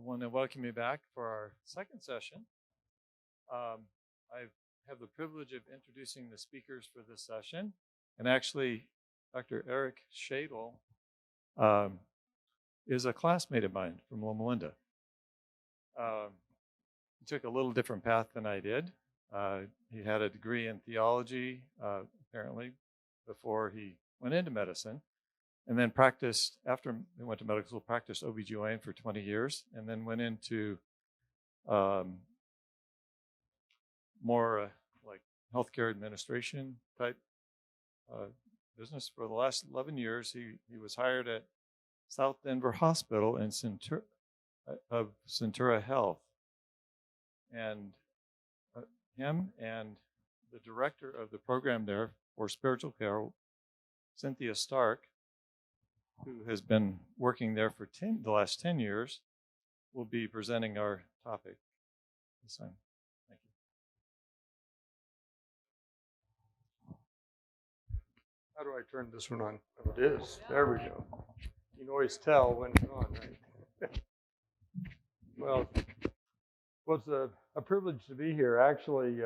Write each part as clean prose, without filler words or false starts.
want to welcome you back for our second session. I have the privilege of introducing the speakers for this session. And actually, Dr. Eric Shadle is a classmate of mine from Loma Linda. He took a little different path than I did. He had a degree in theology, apparently, before he went into medicine. And then practiced, after he went to medical school, practiced OBGYN for 20 years, and then went into more like healthcare administration type business. For the last 11 years, he was hired at South Denver Hospital in Centura Health. And him and the director of the program there for spiritual care, Cynthia Stark, who has been working there for the last 10 years, will be presenting our topic this time. Thank you. How do I turn this one on? Oh, it is. There we go. You can always tell when it's on, right? Well, it's a privilege to be here. Actually,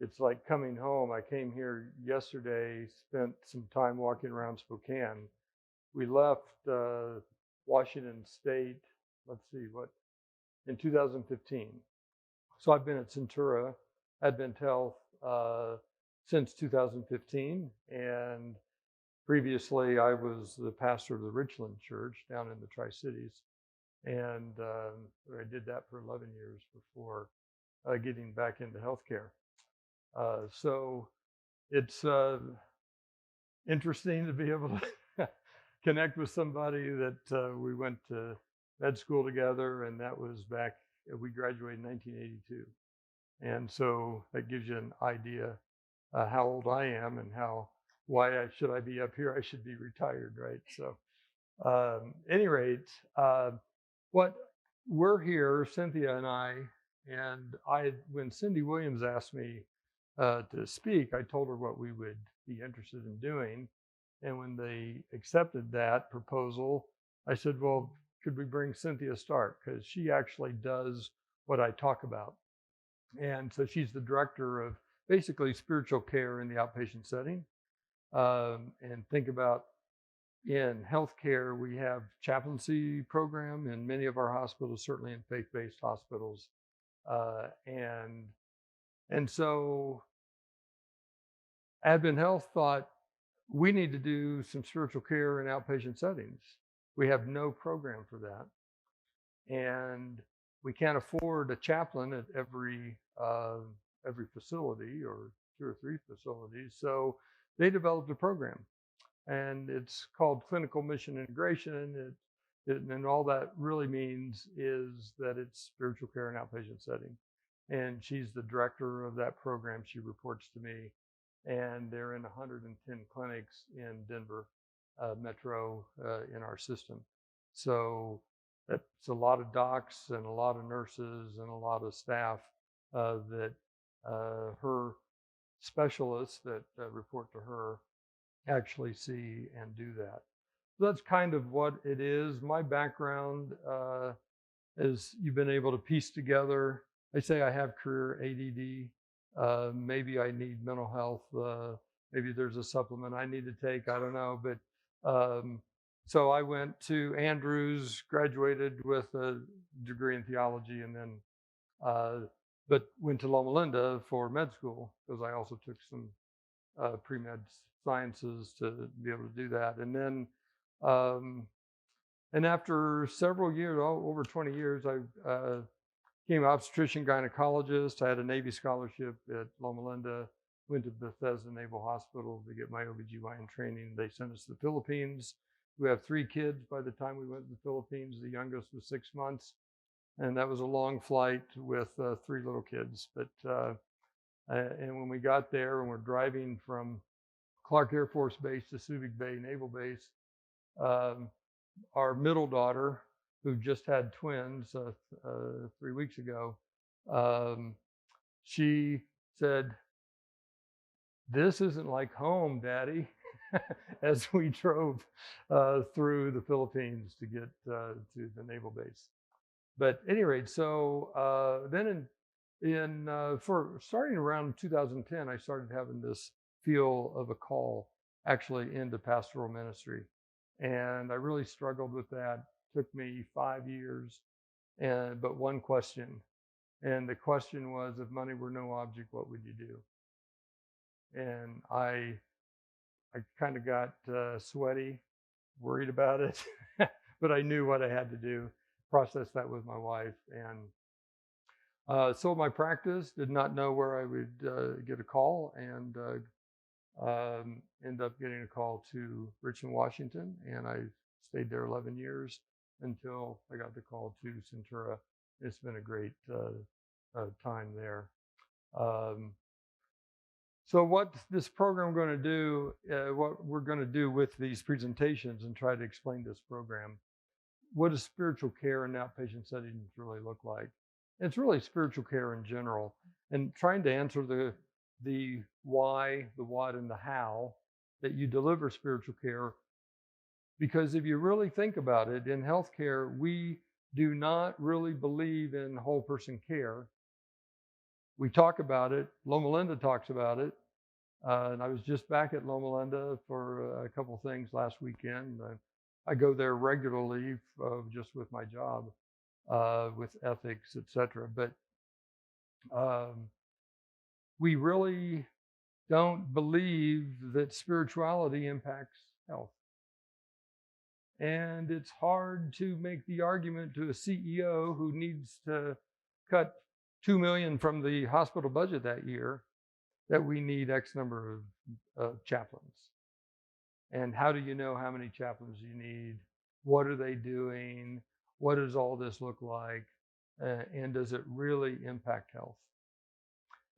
it's like coming home. I came here yesterday, spent some time walking around Spokane. We left Washington State, in 2015. So I've been at Centura, Advent Health, since 2015. And previously, I was the pastor of the Richland Church down in the Tri-Cities. And I did that for 11 years before getting back into healthcare. So it's interesting to be able to connect with somebody that we went to med school together, and that was back, we graduated in 1982. And so that gives you an idea how old I am and why should I be up here? I should be retired, right? So any rate, what we're here, Cynthia and I, when Cindy Williams asked me to speak, I told her what we would be interested in doing. And when they accepted that proposal, I said, well, could we bring Cynthia Stark? Because she actually does what I talk about. And so she's the director of basically spiritual care in the outpatient setting. And think about, in healthcare, we have chaplaincy program in many of our hospitals, certainly in faith-based hospitals. And so Advent Health thought, we need to do some spiritual care in outpatient settings. We have no program for that. And we can't afford a chaplain at every facility or 2 or 3 facilities. So they developed a program, and it's called Clinical Mission Integration. And all that really means is that it's spiritual care in outpatient setting. And she's the director of that program. She reports to me. And they're in 110 clinics in Denver Metro in our system. So that's a lot of docs and a lot of nurses and a lot of staff that her specialists that report to her actually see and do that. So that's kind of what it is. My background is, you've been able to piece together. I say I have career ADD. Maybe I need mental health. Maybe there's a supplement I need to take. I don't know. But so I went to Andrews, graduated with a degree in theology, and then but went to Loma Linda for med school, because I also took some pre-med sciences to be able to do that. And then and after several years, over 20 years, I became obstetrician gynecologist. I had a Navy scholarship at Loma Linda, went to Bethesda Naval Hospital to get my OBGYN training. They sent us to the Philippines. We have 3 kids by the time we went to the Philippines. The youngest was 6 months. And that was a long flight with 3 little kids. But and when we got there and we're driving from Clark Air Force Base to Subic Bay Naval Base, our middle daughter, who just had twins 3 weeks ago, she said, "This isn't like home, Daddy." as we drove through the Philippines to get to the naval base. But at any rate, so then for starting around 2010, I started having this feel of a call actually into pastoral ministry, and I really struggled with that. Took me 5 years, but one question, and the question was, if money were no object, what would you do? And I kind of got sweaty, worried about it, but I knew what I had to do. Process that with my wife, and sold my practice. Did not know where I would get a call, and ended up getting a call to Richmond, Washington, and I stayed there 11 years until I got the call to Centura. It's been a great time there. So what this program going to do, what we're going to do with these presentations and try to explain this program, what does spiritual care in outpatient settings really look like? It's really spiritual care in general, and trying to answer the why, the what, and the how that you deliver spiritual care. Because if you really think about it, in healthcare, we do not really believe in whole person care. We talk about it. Loma Linda talks about it. And I was just back at Loma Linda for a couple things last weekend. I go there regularly just with my job, with ethics, etc. But we really don't believe that spirituality impacts health. And it's hard to make the argument to a CEO who needs to cut $2 million from the hospital budget that year that we need X number of chaplains. And how do you know how many chaplains you need? What are they doing? What does all this look like? And does it really impact health?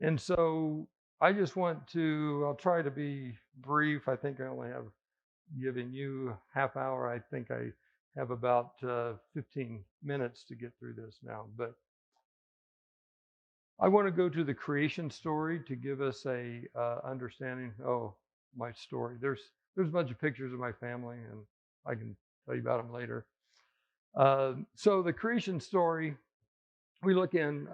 And so I just want to, I'll try to be brief. I think I only have given you half hour. I think I have about 15 minutes to get through this now. But I want to go to the creation story to give us a understanding. Oh, my story. There's a bunch of pictures of my family, and I can tell you about them later. So the creation story, we look in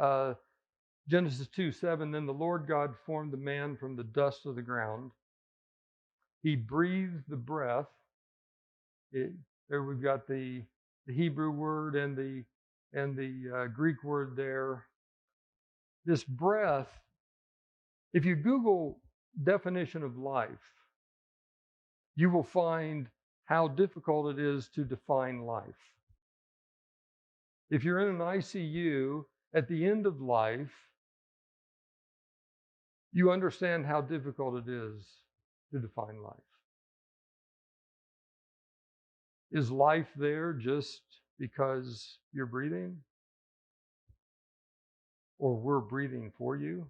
Genesis 2:7. Then the Lord God formed the man from the dust of the ground. He breathed the breath. There we've got the Hebrew word and the Greek word there. This breath, if you Google definition of life, you will find how difficult it is to define life. If you're in an ICU at the end of life, you understand how difficult it is to define life. Is life there just because you're breathing? Or we're breathing for you?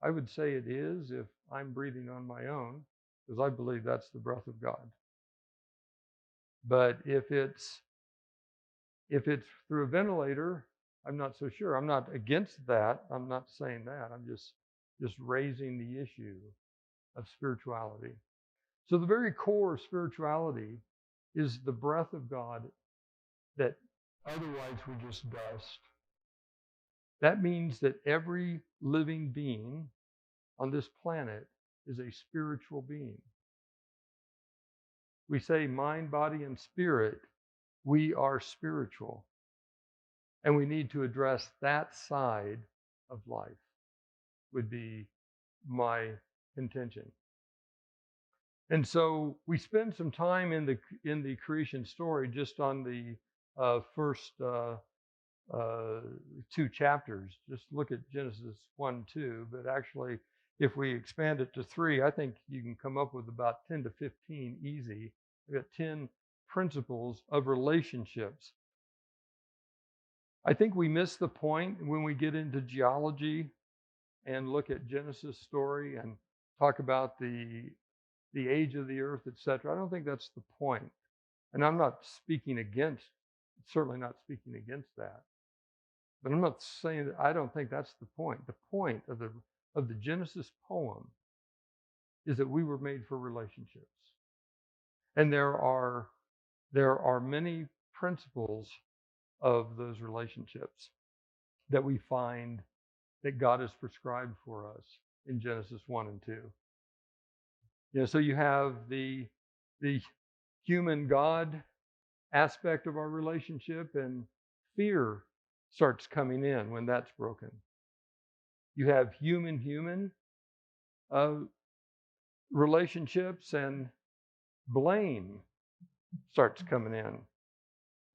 I would say it is if I'm breathing on my own, because I believe that's the breath of God. But if it's through a ventilator, I'm not so sure. I'm not against that. I'm not saying that. I'm just raising the issue of spirituality. So the very core of spirituality is the breath of God that otherwise would just dust. That means that every living being on this planet is a spiritual being. We say mind, body, and spirit. We are spiritual. And we need to address that side of life, would be my contention. And so we spend some time in the creation story just on the first two chapters. Just look at Genesis 1-2, but actually, if we expand it to 3, I think you can come up with about 10 to 15 easy. We've got 10 principles of relationships. I think we miss the point when we get into geology and look at Genesis story and talk about the age of the earth, etc. I don't think that's the point. And I'm not speaking against, certainly not speaking against that. But I'm not saying that I don't think that's the point. The point of the Genesis poem is that we were made for relationships. And there are many principles of those relationships that we find that God has prescribed for us in Genesis 1 and 2. So you have the human God aspect of our relationship, and fear starts coming in when that's broken. You have human relationships, and blame starts coming in,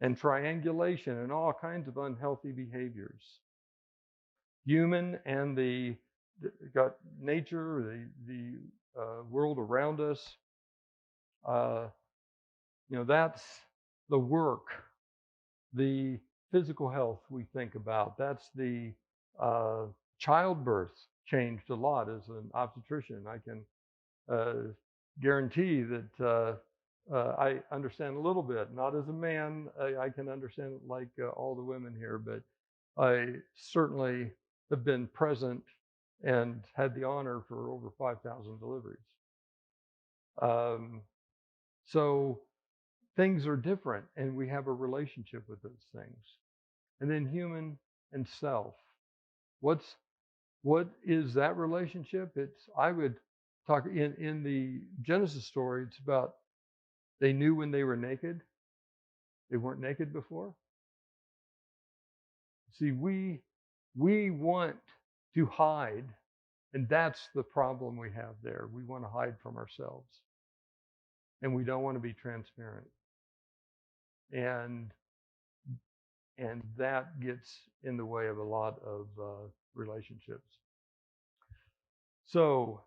and triangulation and all kinds of unhealthy behaviors. Human and the got nature, the world around us. That's the work, the physical health we think about. That's the childbirth changed a lot as an obstetrician. I can guarantee that I understand a little bit. Not as a man, I can understand it like all the women here, but I certainly have been present and had the honor for over 5,000 deliveries. So things are different, and we have a relationship with those things. And then human and self. What is that relationship? I would talk in the Genesis story, it's about they knew when they were naked. They weren't naked before. See, we want to hide, and that's the problem we have there. We want to hide from ourselves, and we don't want to be transparent. And that gets in the way of a lot of relationships. So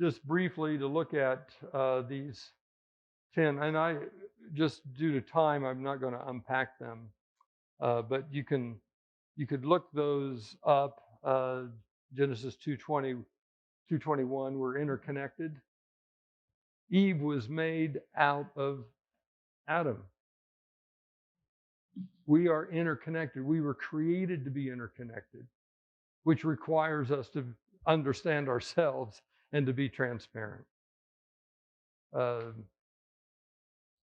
just briefly to look at these 10, and I just due to time, I'm not going to unpack them, but you could look those up. Genesis 2:20, 2:21, we're interconnected. Eve was made out of Adam. We are interconnected. We were created to be interconnected, which requires us to understand ourselves and to be transparent.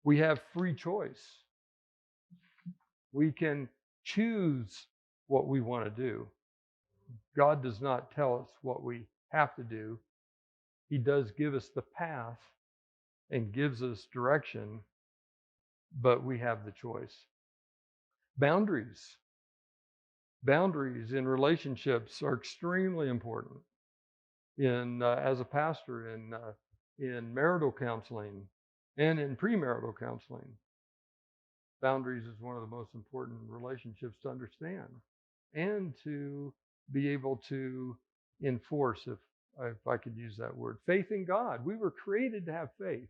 We have free choice. We can choose what we want to do. God does not tell us what we have to do. He does give us the path and gives us direction, but we have the choice. Boundaries in relationships are extremely important. As a pastor, in marital counseling and in premarital counseling, boundaries is one of the most important relationships to understand and to be able to enforce, if I could use that word. Faith in God. We were created to have faith.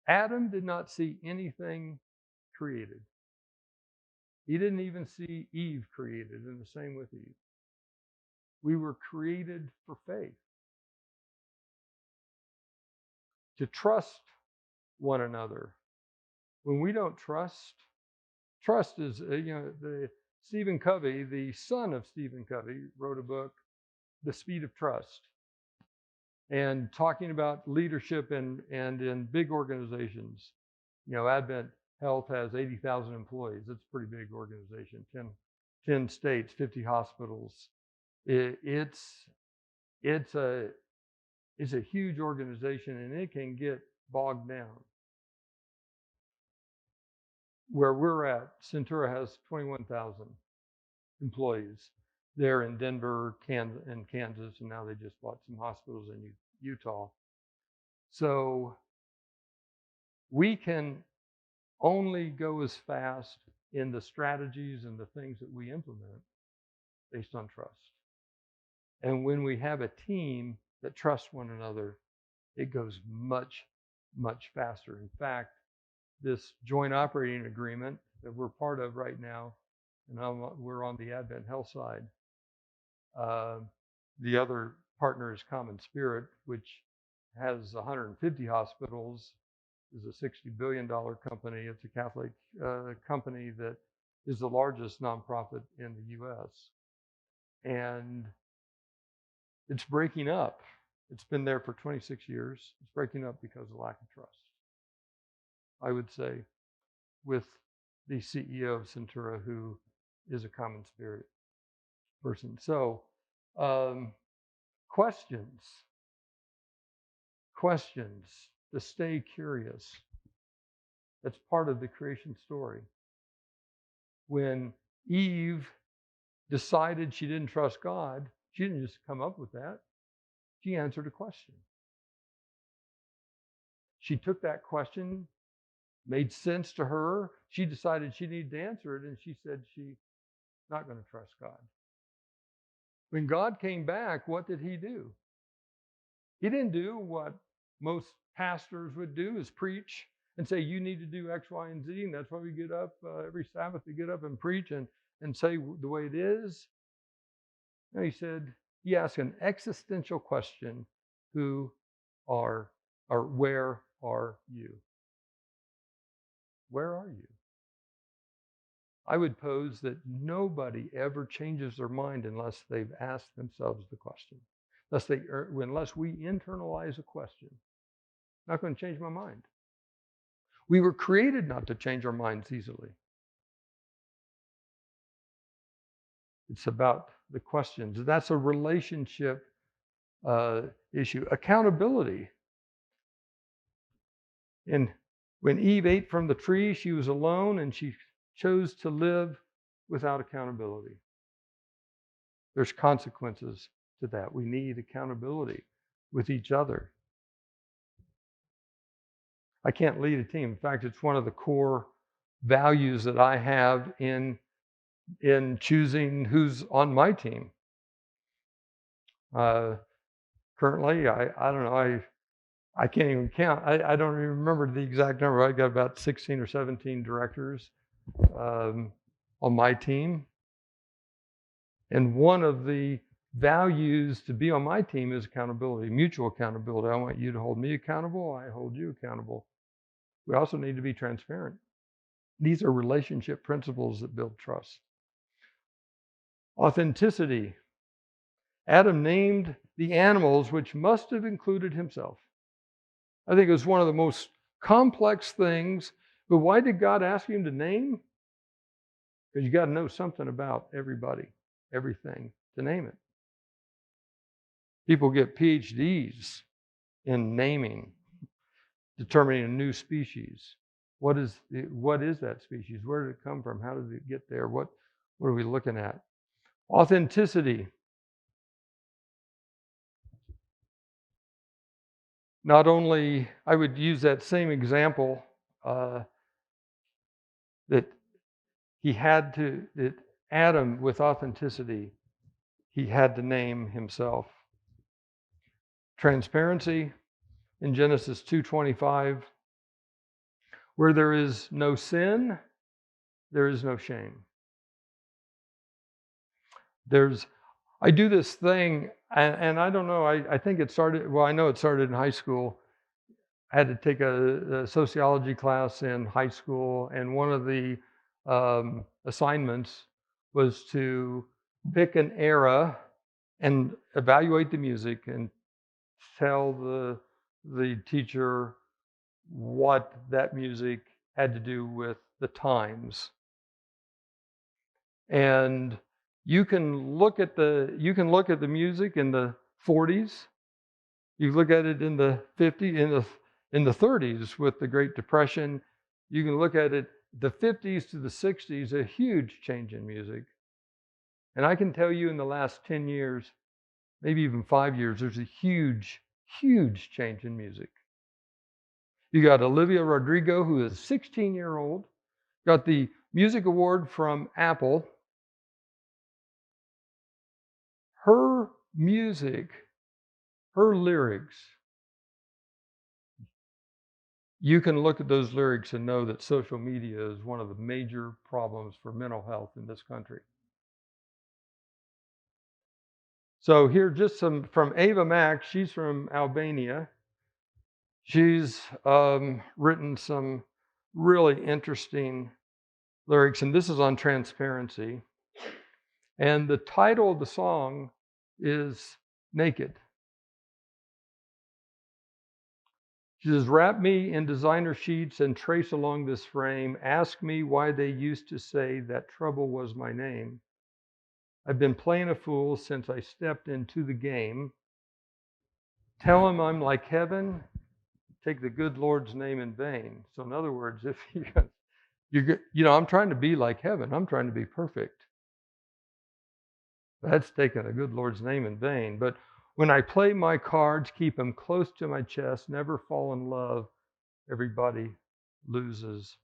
Adam did not see anything created. He didn't even see Eve created, and the same with Eve. We were created for faith. To trust one another. When we don't trust is, Stephen Covey, the son of Stephen Covey, wrote a book, The Speed of Trust, and talking about leadership and in big organizations. Advent Health has 80,000 employees. It's a pretty big organization, 10 states, 50 hospitals. It's a huge organization, and it can get bogged down. Where we're at, Centura has 21,000 employees. They're in Denver, Kansas, and now they just bought some hospitals in Utah. So we can only go as fast in the strategies and the things that we implement based on trust. And when we have a team that trusts one another, it goes much, much faster. In fact, this joint operating agreement that we're part of right now, and we're on the Advent Health side. The other partner is Common Spirit, which has 150 hospitals, is a $60 billion company. It's a Catholic company that is the largest nonprofit in the U.S. And it's breaking up. It's been there for 26 years. It's breaking up because of lack of trust. I would say, with the CEO of Centura, who is a common spirit person. So, questions to stay curious. That's part of the creation story. When Eve decided she didn't trust God, she didn't just come up with that. She answered a question. She took that question, made sense to her. She decided she needed to answer it, and she said she's not going to trust God. When God came back, what did he do? He didn't do what most pastors would do, is preach and say, you need to do X, Y, and Z. And that's why we get up every Sabbath to get up and preach and say the way it is. No, he asked an existential question: who are, or where are you? Where are you? I would pose that nobody ever changes their mind unless they've asked themselves the question. Unless we internalize a question. Not going to change my mind. We were created not to change our minds easily. It's about the questions. That's a relationship issue. Accountability. And when Eve ate from the tree, she was alone and she chose to live without accountability. There's consequences to that. We need accountability with each other. I can't lead a team. In fact, it's one of the core values that I have in choosing who's on my team. Currently, I don't know, I can't even count. I don't even remember the exact number. I got about 16 or 17 directors on my team. And one of the values to be on my team is accountability, mutual accountability. I want you to hold me accountable. I hold you accountable. We also need to be transparent. These are relationship principles that build trust. Authenticity. Adam named the animals, which must have included himself. I think it was one of the most complex things. But why did God ask him to name? Because you got to know something about everybody, everything, to name it. People get PhDs in naming, determining a new species. What is that species? Where did it come from? How did it get there? What are we looking at? Authenticity. Not only, I would use that same example that Adam, with authenticity, he had to name himself. Transparency in Genesis 2:25, where there is no sin, there is no shame. I do this thing, and I don't know, I think it started, well, I know it started in high school. I had to take a sociology class in high school, and one of the assignments was to pick an era and evaluate the music and tell the teacher what that music had to do with the times. And you can look at the music in the 40s. You look at it in the 50s, in the 30s with the Great Depression. You can look at it the 50s to the 60s, a huge change in music. And I can tell you in the last 10 years, maybe even 5 years, there's a huge, huge change in music. You got Olivia Rodrigo, who is a 16-year-old, got the music award from Apple. Her music, her lyrics, you can look at those lyrics and know that social media is one of the major problems for mental health in this country. So here, just some from Ava Mack. She's from Albania. She's written some really interesting lyrics, and this is on transparency. And the title of the song is Naked. She says, wrap me in designer sheets and trace along this frame. Ask me why they used to say that trouble was my name. I've been playing a fool since I stepped into the game. Tell him I'm like heaven. Take the good Lord's name in vain. So in other words, if I'm trying to be like heaven. I'm trying to be perfect. That's taking a good Lord's name in vain. But when I play my cards, keep them close to my chest, never fall in love, everybody loses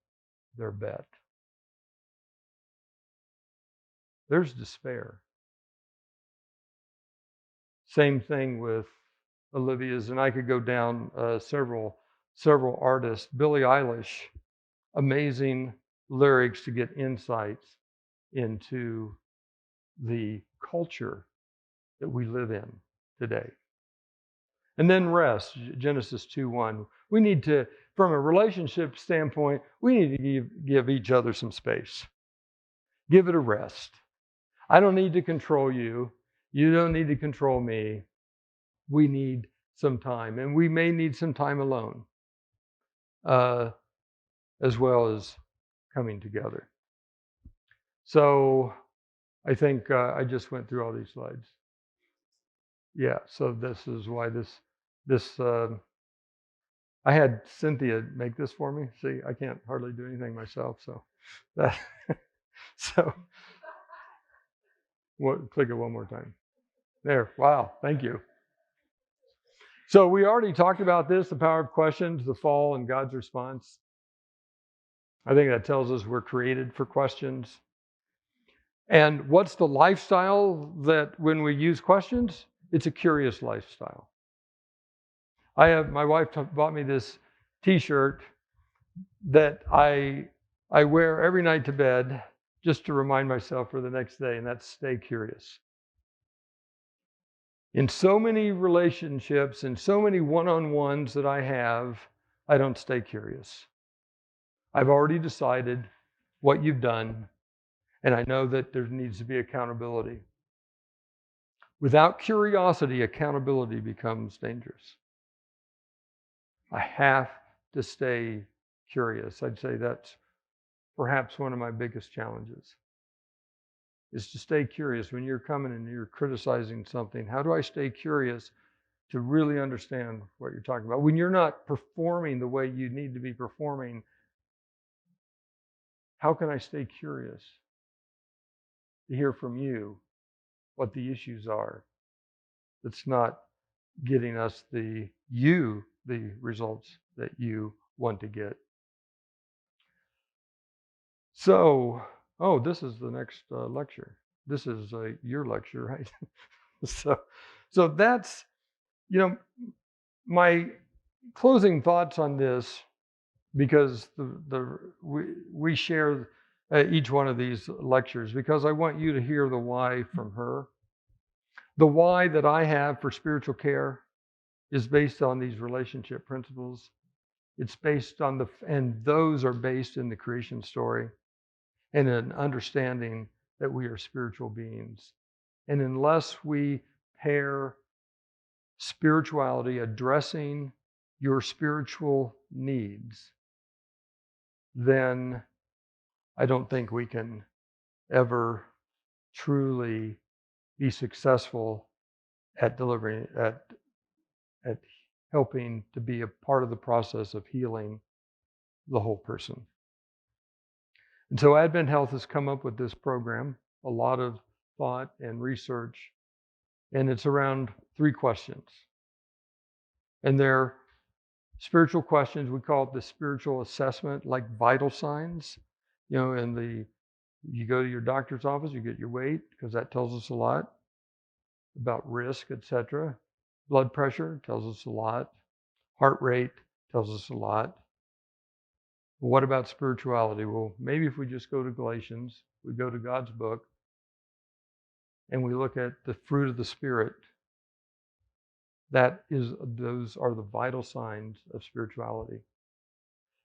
their bet. There's despair. Same thing with Olivia's, and I could go down several artists. Billie Eilish, amazing lyrics to get insights into the culture that we live in today. And then rest, Genesis 2:1. We need to, from a relationship standpoint, we need to give each other some space. Give it a rest. I don't need to control you. You don't need to control me. We need some time, and we may need some time alone, as well as coming together. So I think I just went through all these slides. Yeah, so this is why this I had Cynthia make this for me. See, I can't hardly do anything myself, so that so click it one more time. There. Wow, thank you. So we already talked about this, the power of questions, the fall, and God's response. I think that tells us we're created for questions. And what's the lifestyle that when we use questions? It's a curious lifestyle. My wife bought me this T-shirt that I wear every night to bed just to remind myself for the next day, and that's stay curious. In so many relationships and so many one-on-ones that I have, I don't stay curious. I've already decided what you've done, and I know that there needs to be accountability. Without curiosity, accountability becomes dangerous. I have to stay curious. I'd say that's perhaps one of my biggest challenges, is to stay curious. When you're coming and you're criticizing something, how do I stay curious to really understand what you're talking about? When you're not performing the way you need to be performing, how can I stay curious to hear from you what the issues are that's not getting us the results that you want to get? So, this is the next lecture. This is your lecture, right? so that's, my closing thoughts on this, because we share each one of these lectures, because I want you to hear the why from her. The why that I have for spiritual care is based on these relationship principles. It's based on and those are based in the creation story and an understanding that we are spiritual beings. And unless we pair spirituality, addressing your spiritual needs, then I don't think we can ever truly be successful at delivering, at helping to be a part of the process of healing the whole person. And so Advent Health has come up with this program, a lot of thought and research, and it's around 3 questions. And they're spiritual questions. We call it the spiritual assessment, like vital signs. You go to your doctor's office, you get your weight, because that tells us a lot about risk, etc. Blood pressure tells us a lot. Heart rate tells us a lot. What about spirituality? Well, maybe if we just go to Galatians, we go to God's book, and we look at the fruit of the Spirit, those are the vital signs of spirituality.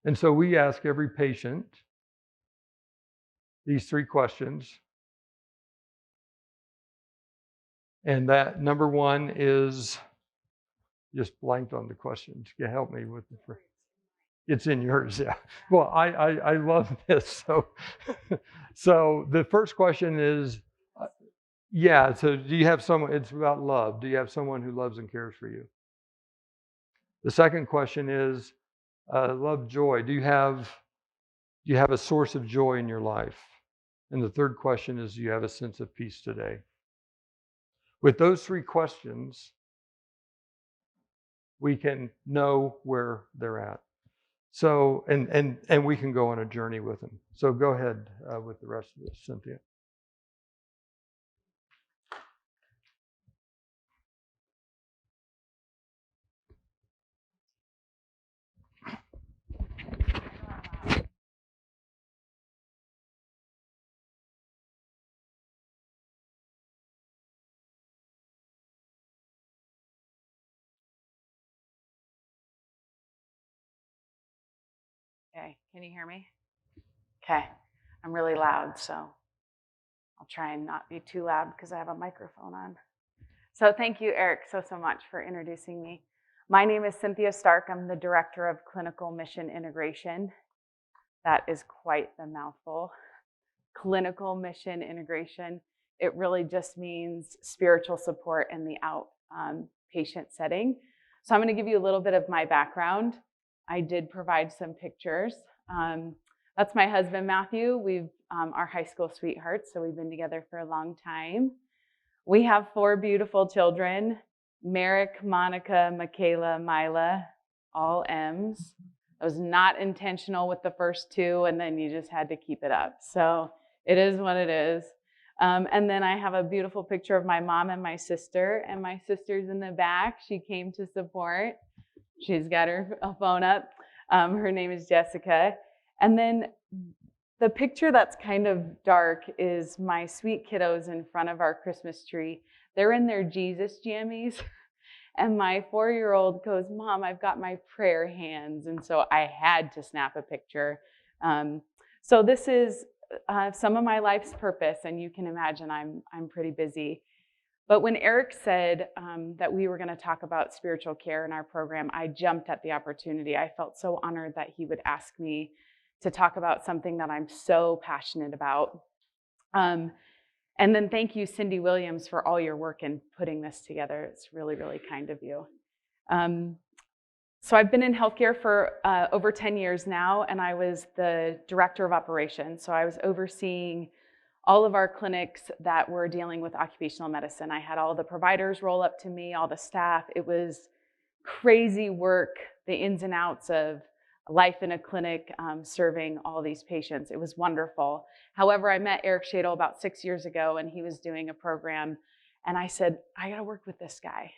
And so we ask every patient these 3 questions. And that number 1 is, just blanked on the questions. Can you help me with the first? It's in yours, yeah. Well, I love this. So the first question is, yeah, so do you have someone, it's about love. Do you have someone who loves and cares for you? The second question is, love, joy. Do you have a source of joy in your life? And the third question is, do you have a sense of peace today? With those three questions, we can know where they're at. So, and we can go on a journey with them. So go ahead with the rest of this, Cynthia. Okay, can you hear me? Okay, I'm really loud, so I'll try and not be too loud because I have a microphone on. So thank you, Eric, so much for introducing me. My name is Cynthia Stark. I'm the Director of Clinical Mission Integration. That is quite the mouthful. Clinical Mission Integration. It really just means spiritual support in the outpatient setting. So I'm going to give you a little bit of my background. I did provide some pictures. That's my husband, Matthew. We've our high school sweethearts, so we've been together for a long time. We have 4 beautiful children, Merrick, Monica, Michaela, Mila, all M's. It was not intentional with the first 2, and then you just had to keep it up. So it is what it is. And then I have a beautiful picture of my mom and my sister's in the back. She came to support. She's got her phone up. Her name is Jessica. And then the picture that's kind of dark is my sweet kiddos in front of our Christmas tree. They're in their Jesus jammies. And my 4-year-old goes, Mom, I've got my prayer hands. And so I had to snap a picture. So this is some of my life's purpose. And you can imagine I'm pretty busy. But when Eric said that we were going to talk about spiritual care in our program, I jumped at the opportunity. I felt so honored that he would ask me to talk about something that I'm so passionate about. And then thank you, Cindy Williams, for all your work in putting this together. It's really, really kind of you. So I've been in healthcare for over 10 years now, and I was the director of operations. So I was overseeing all of our clinics that were dealing with occupational medicine. I had all the providers roll up to me, all the staff. It was crazy work, the ins and outs of life in a clinic, serving all these patients. It was wonderful. However, I met Eric Shadle about 6 years ago, and he was doing a program, and I said, I gotta work with this guy.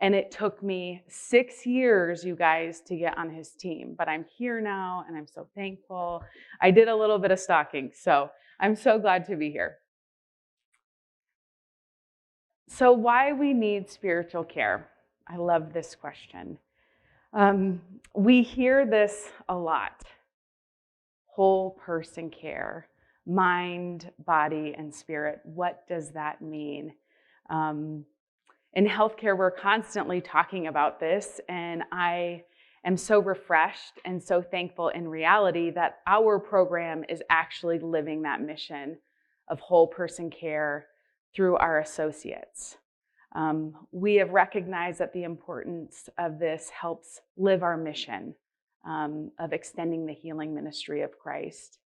And it took me 6 years, you guys, to get on his team. But I'm here now, and I'm so thankful. I did a little bit of stalking, so I'm so glad to be here. So why we need spiritual care? I love this question. We hear this a lot. Whole person care, mind, body, and spirit. What does that mean? In healthcare, we're constantly talking about this, and I am so refreshed and so thankful in reality that our program is actually living that mission of whole person care through our associates. We have recognized that the importance of this helps live our mission of extending the healing ministry of Christ.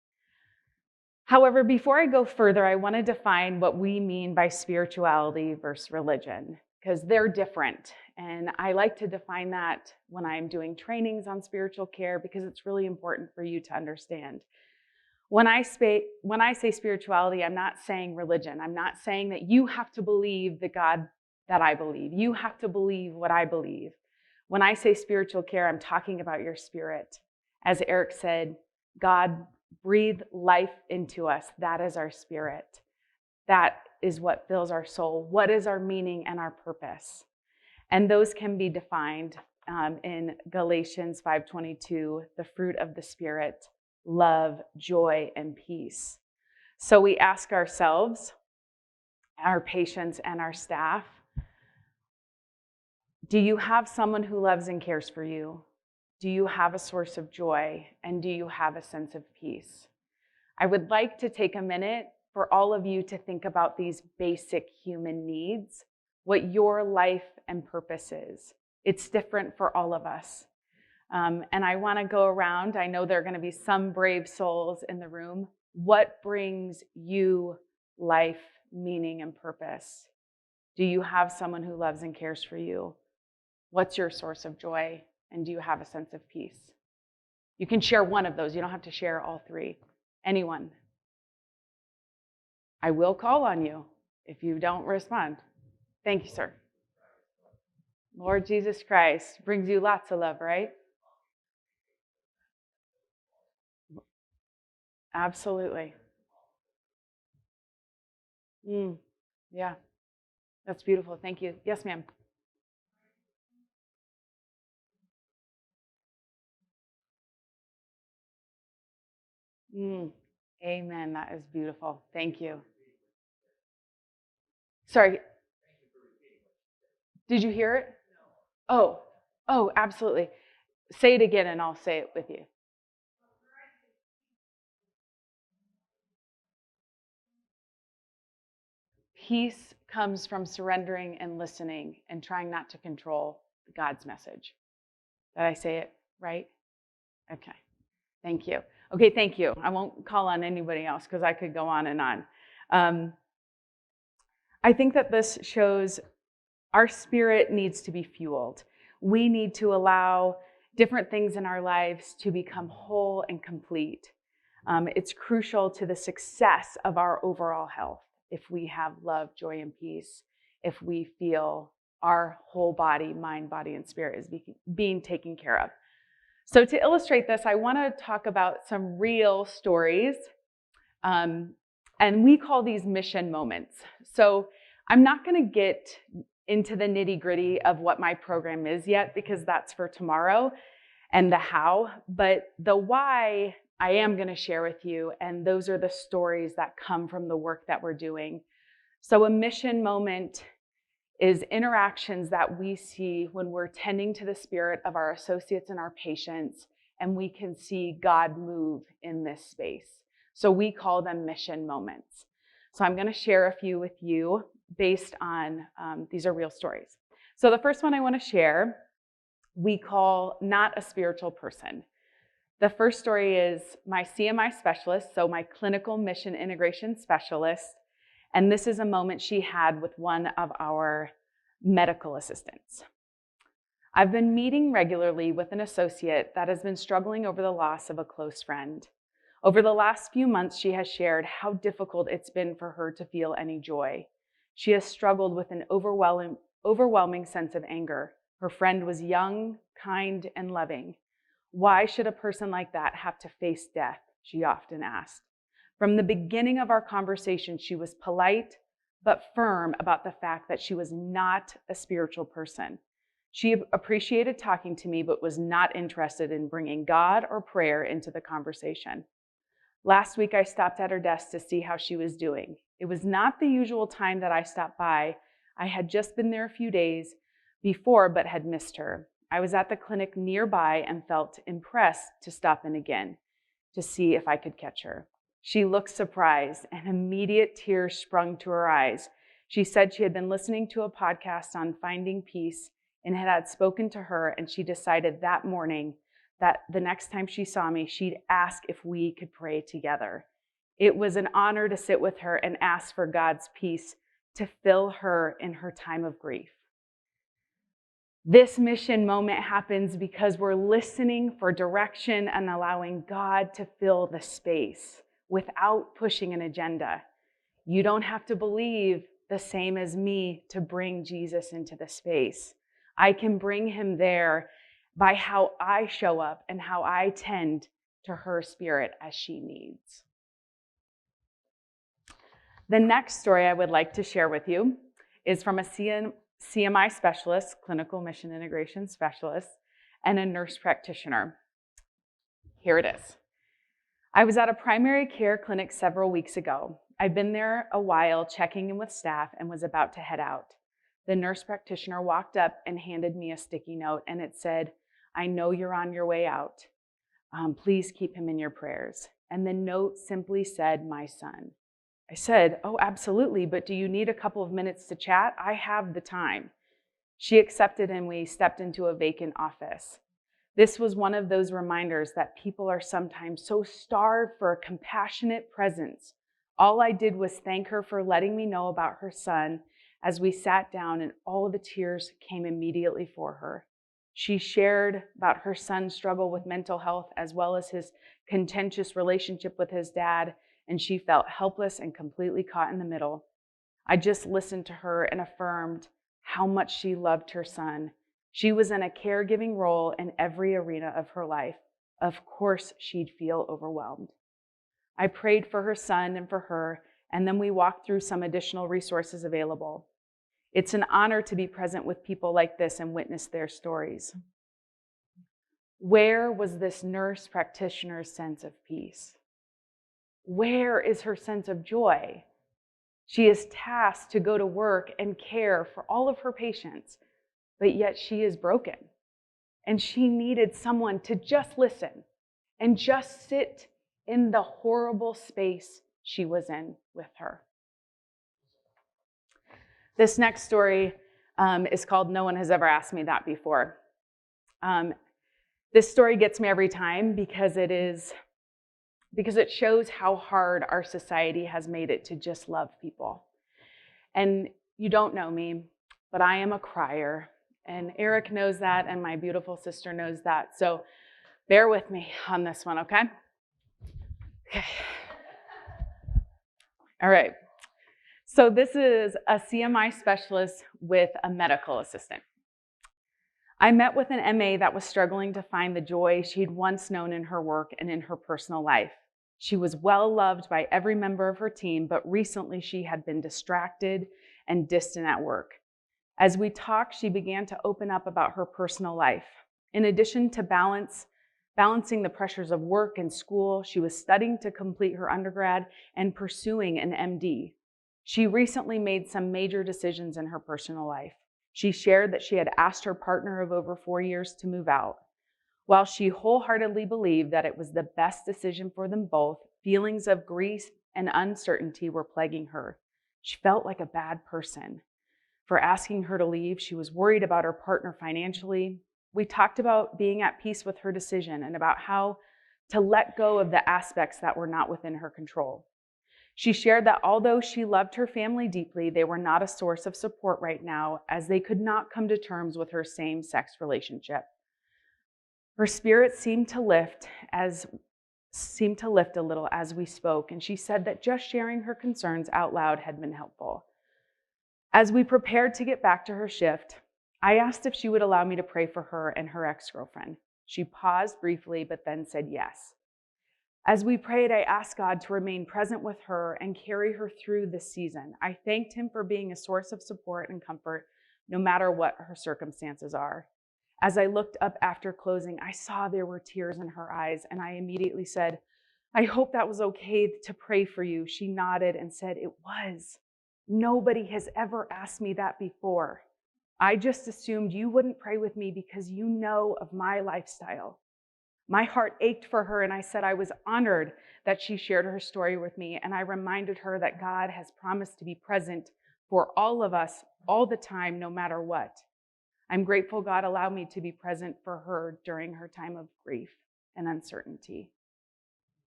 However, before I go further, I want to define what we mean by spirituality versus religion, because they're different. And I like to define that when I'm doing trainings on spiritual care, because it's really important for you to understand. When I say spirituality, I'm not saying religion. I'm not saying that you have to believe the God that I believe. You have to believe what I believe. When I say spiritual care, I'm talking about your spirit. As Eric said, God breathed life into us. That is our spirit. That is what fills our soul. What is our meaning and our purpose? And those can be defined in Galatians 5:22, the fruit of the Spirit, love, joy, and peace. So we ask ourselves, our patients, and our staff, Do you have someone who loves and cares for you? Do you have a source of joy? And do you have a sense of peace? I would like to take a minute for all of you to think about these basic human needs, what your life and purpose is. It's different for all of us. And I want to go around. I know there are going to be some brave souls in the room. What brings you life, meaning, and purpose? Do you have someone who loves and cares for you? What's your source of joy? And do you have a sense of peace? You can share one of those. You don't have to share all three. Anyone? I will call on you if you don't respond. Thank you, sir. Lord Jesus Christ brings you lots of love, right? Absolutely. Yeah, that's beautiful. Thank you. Yes, ma'am. Amen. That is beautiful. Thank you. Sorry. Did you hear it? Oh, absolutely. Say it again and I'll say it with you. Peace comes from surrendering and listening and trying not to control God's message. Did I say it right? Okay. Thank you. Okay, thank you. I won't call on anybody else because I could go on and on. I think that this shows our spirit needs to be fueled. We need to allow different things in our lives to become whole and complete. It's crucial to the success of our overall health if we have love, joy, and peace, if we feel our whole body, mind, body, and spirit is being taken care of. So to illustrate this, I want to talk about some real stories, and we call these mission moments. So I'm not going to get into the nitty-gritty of what my program is yet, because that's for tomorrow, and the how, but the why I am going to share with you, and those are the stories that come from the work that we're doing. So a mission moment is interactions that we see when we're tending to the spirit of our associates and our patients, and we can see God move in this space. So we call them mission moments. So I'm going to share a few with you based on, these are real stories. So the first one I want to share, we call Not a Spiritual Person. The first story is my CMI specialist, so my clinical mission integration specialist, and this is a moment she had with one of our medical assistants. I've been meeting regularly with an associate that has been struggling over the loss of a close friend. Over the last few months, she has shared how difficult it's been for her to feel any joy. She has struggled with an overwhelming sense of anger. Her friend was young, kind, and loving. Why should a person like that have to face death? She often asked. From the beginning of our conversation, she was polite but firm about the fact that she was not a spiritual person. She appreciated talking to me but was not interested in bringing God or prayer into the conversation. Last week, I stopped at her desk to see how she was doing. It was not the usual time that I stopped by. I had just been there a few days before but had missed her. I was at the clinic nearby and felt impressed to stop in again to see if I could catch her. She looked surprised and immediate tears sprung to her eyes. She said she had been listening to a podcast on finding peace and had spoken to her, and she decided that morning that the next time she saw me, she'd ask if we could pray together. It was an honor to sit with her and ask for God's peace to fill her in her time of grief. This mission moment happens because we're listening for direction and allowing God to fill the space without pushing an agenda. You don't have to believe the same as me to bring Jesus into the space. I can bring him there by how I show up and how I tend to her spirit as she needs. The next story I would like to share with you is from a CMI specialist, clinical mission integration specialist, and a nurse practitioner. Here it is. I was at a primary care clinic several weeks ago. I'd been there a while checking in with staff and was about to head out. the nurse practitioner walked up and handed me a sticky note, and it said, "I know you're on your way out. Please keep him in your prayers." And the note simply said, "My son." I said, "Oh, absolutely, but do you need a couple of minutes to chat? I have the time." She accepted, and we stepped into a vacant office. This was one of those reminders that people are sometimes so starved for a compassionate presence. All I did was thank her for letting me know about her son as we sat down, and all the tears came immediately for her. She shared about her son's struggle with mental health as well as his contentious relationship with his dad, and she felt helpless and completely caught in the middle. I just listened to her and affirmed how much she loved her son. She was in a caregiving role in every arena of her life. Of course, she'd feel overwhelmed. I prayed for her son and for her, and then we walked through some additional resources available. It's an honor to be present with people like this and witness their stories. Where was this nurse practitioner's sense of peace? Where is her sense of joy? She is tasked to go to work and care for all of her patients, but yet she is broken. And she needed someone to just listen and just sit in the horrible space she was in with her. This next story is called "No One Has Ever Asked Me That Before." This story gets me every time because it shows how hard our society has made it to just love people. And you don't know me, but I am a crier. And Eric knows that, and my beautiful sister knows that. So bear with me on this one, okay? Okay. All right. So this is a CMI specialist with a medical assistant. I met with an MA that was struggling to find the joy she'd once known in her work and in her personal life. She was well loved by every member of her team, but recently she had been distracted and distant at work. As we talked, she began to open up about her personal life. In addition to balancing the pressures of work and school, she was studying to complete her undergrad and pursuing an MD. She recently made some major decisions in her personal life. She shared that she had asked her partner of over 4 years to move out. While she wholeheartedly believed that it was the best decision for them both, feelings of grief and uncertainty were plaguing her. She felt like a bad person for asking her to leave. She was worried about her partner financially. We talked about being at peace with her decision and about how to let go of the aspects that were not within her control. She shared that although she loved her family deeply, they were not a source of support right now, as they could not come to terms with her same-sex relationship. Her spirit seemed to lift a little as we spoke, and she said that just sharing her concerns out loud had been helpful. As we prepared to get back to her shift, I asked if she would allow me to pray for her and her ex-girlfriend. She paused briefly, but then said yes. As we prayed, I asked God to remain present with her and carry her through this season. I thanked him for being a source of support and comfort, no matter what her circumstances are. As I looked up after closing, I saw there were tears in her eyes, and I immediately said, "I hope that was okay to pray for you." She nodded and said, "It was. Nobody has ever asked me that before. I just assumed you wouldn't pray with me because you know of my lifestyle." My heart ached for her, and I said I was honored that she shared her story with me, and I reminded her that God has promised to be present for all of us all the time, no matter what. I'm grateful God allowed me to be present for her during her time of grief and uncertainty.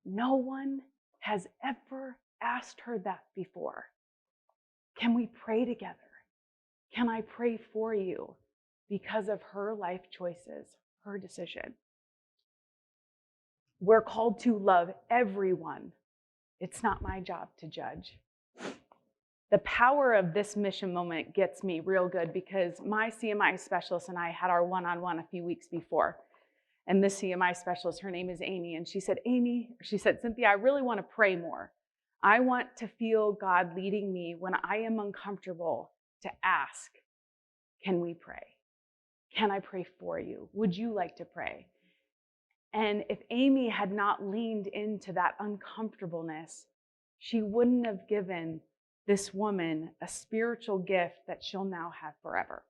No one has ever asked her that before. Can we pray together? Can I pray for you because of her life choices, her decision? We're called to love everyone. It's not my job to judge. The power of this mission moment gets me real good because my CMI specialist and I had our one-on-one a few weeks before. And this CMI specialist, her name is Amy, and she said, "Cynthia, I really want to pray more. I want to feel God leading me when I am uncomfortable to ask, can we pray? Can I pray for you? Would you like to pray?" And if Amy had not leaned into that uncomfortableness, she wouldn't have given this woman a spiritual gift that she'll now have forever.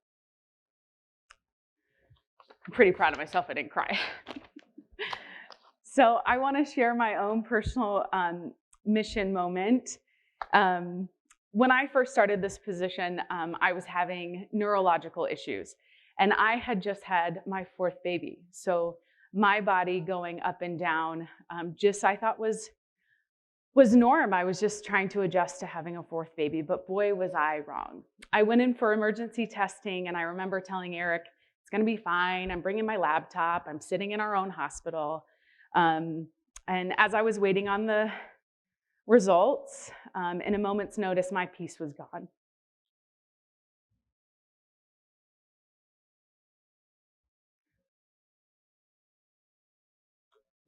I'm pretty proud of myself I didn't cry. So I want to share my own personal mission moment. When I first started this position, I was having neurological issues, and I had just had my 4th baby. So my body going up and down, just I thought was norm. I was just trying to adjust to having a 4th baby, but boy, was I wrong. I went in for emergency testing, and I remember telling Eric, it's going to be fine. I'm bringing my laptop. I'm sitting in our own hospital. And as I was waiting on the results, in a moment's notice, my peace was gone.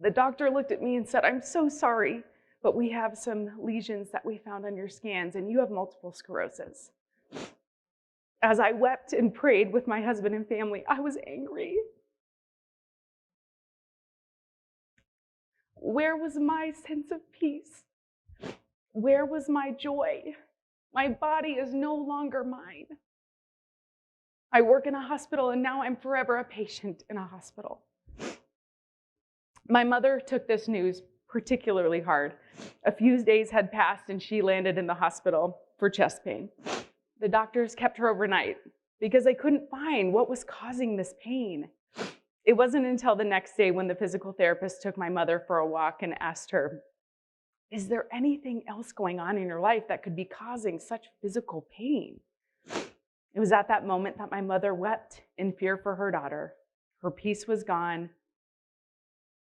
The doctor looked at me and said, I'm so sorry, but we have some lesions that we found on your scans, and you have multiple sclerosis. As I wept and prayed with my husband and family, I was angry. Where was my sense of peace? Where was my joy? My body is no longer mine. I work in a hospital, and now I'm forever a patient in a hospital. My mother took this news particularly hard. A few days had passed, and she landed in the hospital for chest pain. The doctors kept her overnight because they couldn't find what was causing this pain. It wasn't until the next day when the physical therapist took my mother for a walk and asked her, is there anything else going on in your life that could be causing such physical pain? It was at that moment that my mother wept in fear for her daughter. Her peace was gone.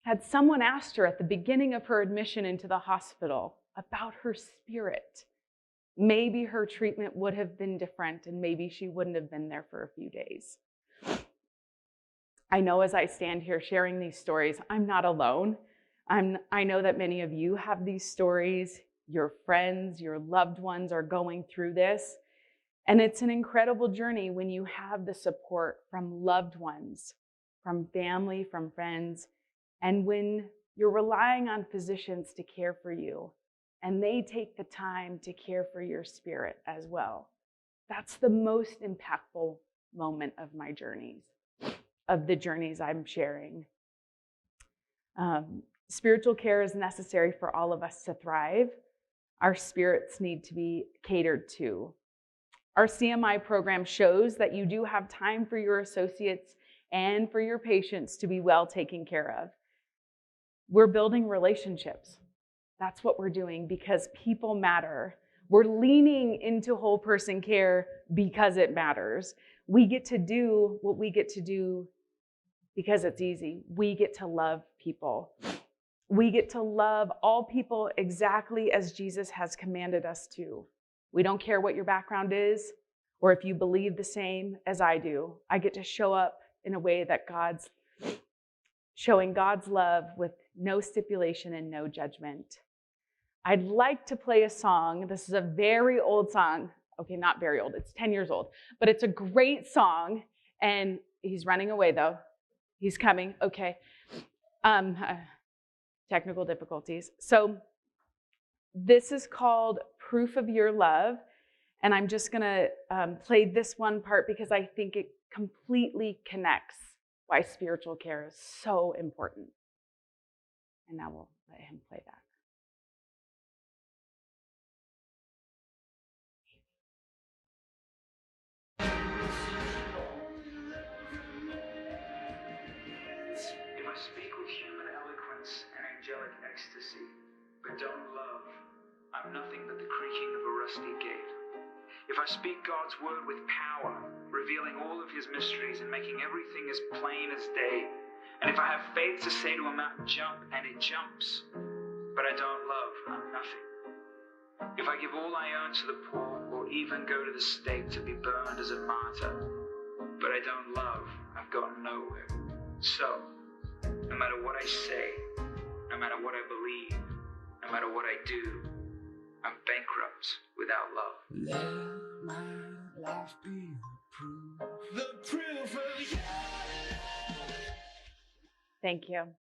Had someone asked her at the beginning of her admission into the hospital about her spirit, maybe her treatment would have been different, and maybe she wouldn't have been there for a few days. I know as I stand here sharing these stories, I'm not alone. I know that many of you have these stories. Your friends, your loved ones are going through this. And it's an incredible journey when you have the support from loved ones, from family, from friends, and when you're relying on physicians to care for you, and they take the time to care for your spirit as well. That's the most impactful moment of my journeys, of the journeys I'm sharing. Spiritual care is necessary for all of us to thrive. Our spirits need to be catered to. Our CMI program shows that you do have time for your associates and for your patients to be well taken care of. We're building relationships. That's what we're doing because people matter. We're leaning into whole person care because it matters. We get to do what we get to do because it's easy. We get to love people. We get to love all people exactly as Jesus has commanded us to. We don't care what your background is or if you believe the same as I do. I get to show up in a way that God's showing God's love with no stipulation and no judgment. I'd like to play a song. This is a very old song. Okay, not very old. It's 10 years old, but it's a great song. And he's running away though. He's coming. Okay. Technical difficulties. So this is called Proof of Your Love. And I'm just going to play this one part because I think it completely connects why spiritual care is so important. And now we'll let him play that. If I speak with human eloquence and angelic ecstasy, but don't love, I'm nothing but the creaking of a rusty gate. If I speak God's word with power, revealing all of his mysteries and making everything as plain as day, and if I have faith to say to a mountain, jump, and it jumps, but I don't love, I'm nothing. If I give all I own to the poor, or even go to the stake to be burned as a martyr, but I don't love, I've gotten nowhere. So, no matter what I say, no matter what I believe, no matter what I do, I'm bankrupt without love. Let my life be the proof of your love. Thank you.